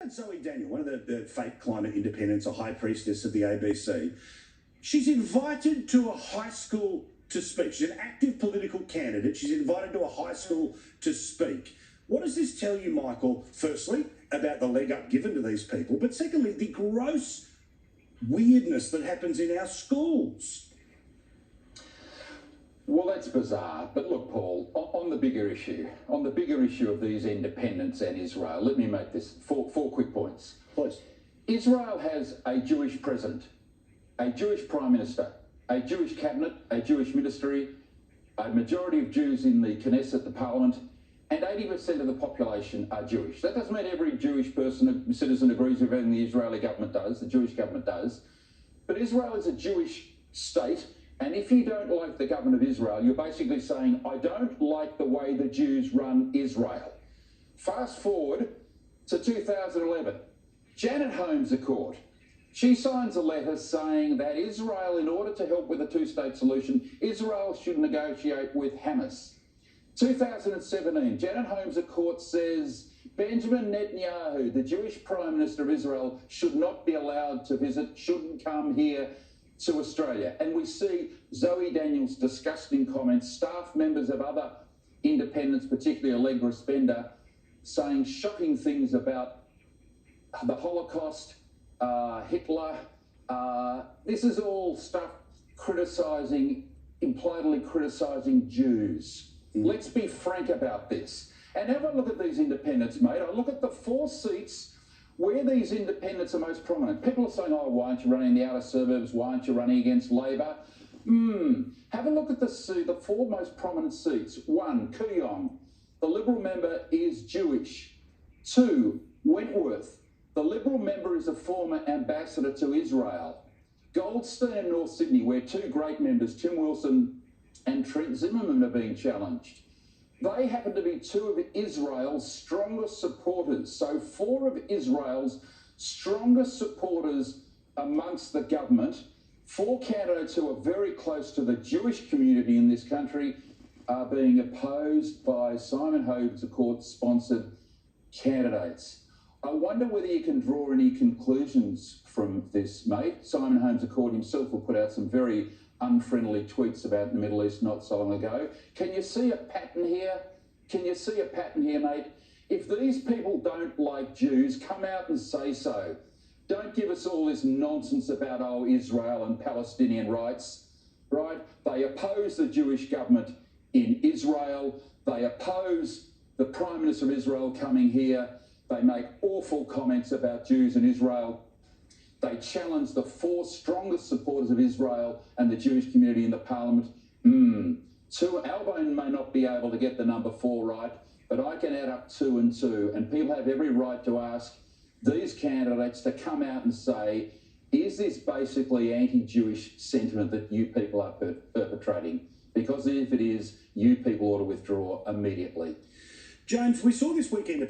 about Zoe Daniel, one of the fake climate independents, a high priestess of the ABC? She's invited to a high school to speak. She's an active political candidate. She's invited to a high school to speak. What does this tell you, Michael, firstly, about the leg up given to these people, but secondly, the gross weirdness that happens in our schools? Well, that's bizarre. But look, Paul, on the bigger issue of these independents and Israel, let me make this four quick points. Please. Israel has a Jewish president, a Jewish prime minister, a Jewish cabinet, a Jewish ministry, a majority of Jews in the Knesset, the parliament, and 80% of the population are Jewish. That doesn't mean every Jewish citizen agrees with everything the Israeli government does, the Jewish government does. But Israel is a Jewish state, and if you don't like the government of Israel, you're basically saying, I don't like the way the Jews run Israel. Fast forward to 2011. Janet Holmes Accord. She signs a letter saying that Israel, in order to help with a two-state solution, Israel should negotiate with Hamas. 2017, Janet Holmes Accord says Benjamin Netanyahu, the Jewish Prime Minister of Israel, should not be allowed to visit, shouldn't come here to Australia. And we see Zoe Daniel's disgusting comments, staff members of other independents, particularly Allegra Spender, saying shocking things about the Holocaust, Hitler. This is all stuff impliedly criticising Jews. Let's be frank about this. And have a look at these independents, mate. I look at the 4 seats where these independents are most prominent. People are saying, oh, why aren't you running in the outer suburbs? Why aren't you running against Labor? Have a look at the 4 most prominent seats. 1, Kooyong. The Liberal member is Jewish. 2, Wentworth. The Liberal member is a former ambassador to Israel. Goldstein, North Sydney, where 2 great members, Tim Wilson and Trent Zimmerman, are being challenged. They happen to be 2 of Israel's strongest supporters. So 4 of Israel's strongest supporters amongst the government, 4 candidates who are very close to the Jewish community in this country, are being opposed by Simon Holmes Accord-sponsored candidates. I wonder whether you can draw any conclusions from this, mate. Simon Holmes Accord himself will put out some very unfriendly tweets about the Middle East not so long ago. Can you see a pattern here? Can you see a pattern here, mate? If these people don't like Jews, come out and say so. Don't give us all this nonsense about, oh, Israel and Palestinian rights, right? They oppose the Jewish government in Israel. They oppose the Prime Minister of Israel coming here. They make awful comments about Jews in Israel. They challenge the 4 strongest supporters of Israel and the Jewish community in the parliament. Albone may not be able to get the number 4 right, but I can add up 2 and 2, and people have every right to ask these candidates to come out and say, is this basically anti-Jewish sentiment that you people are perpetrating? Because if it is, you people ought to withdraw immediately. James, we saw this weekend